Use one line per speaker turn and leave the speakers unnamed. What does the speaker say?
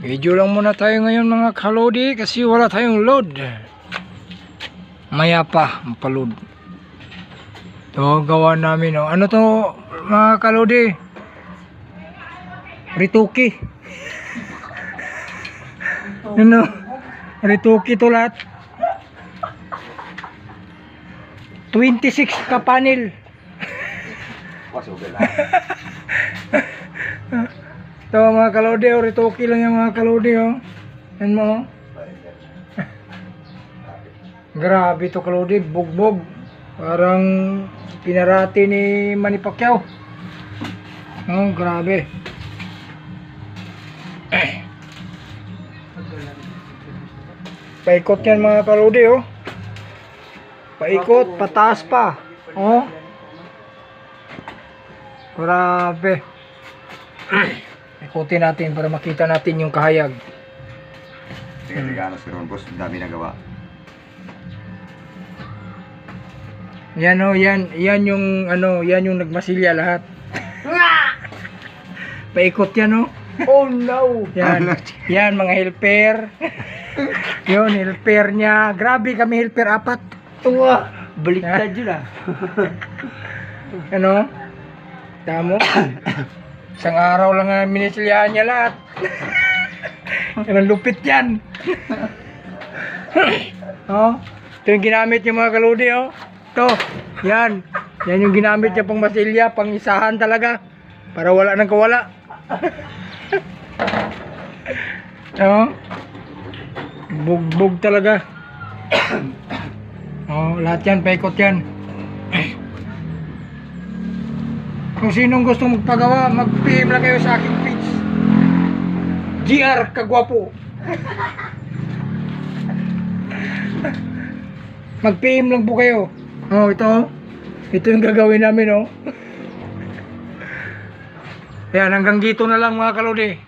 Video lang muna tayo ngayon mga kalodi kasi wala tayong load. Maya pa mapaload. Ito gawa namin. Oh. Ano to mga kalodi? Rituki. Ano? Rituki to lahat. 26 ka panel. Ito mga kalodi, oh, rituki lang yung mga kalodi, oh. Yan mo, oh. Grabe to kalodi, bugbog. Parang pinarati ni Manny Pacquiao. Oh, grabe. Paikot yan mga kalodi, oh. Paikot, pataas pa. Oh. Grabe. Ikutin natin para makita natin yung kahayag.
Regalo si Ron Boss, dami nagawa.
Yan oh, yan yung ano, yan yung nagmasilya lahat. Paikot yan oh. Oh no. Yan mga helper. Yun, helper niya. Grabe kami helper, 4.
Baliktad yun ah.
Ano? Tamo? Isang araw lang ang minisilyahan niya lahat. Ang lupit yan. Oh, ito yung ginamit yung mga kaludi, oh. Ito, yan. Yan yung ginamit niya pang masilya, pang isahan talaga. Para wala nang kawala. Oh, bugbog talaga. Oh, lahat yan, paikot yan. Kung sinong gustong magpagawa, mag-PM lang kayo sa aking page. GR Kagwapo. Mag-PM lang po kayo. Oh, ito. Ito yung gagawin namin, oh. Yan, hanggang dito na lang mga kalodi.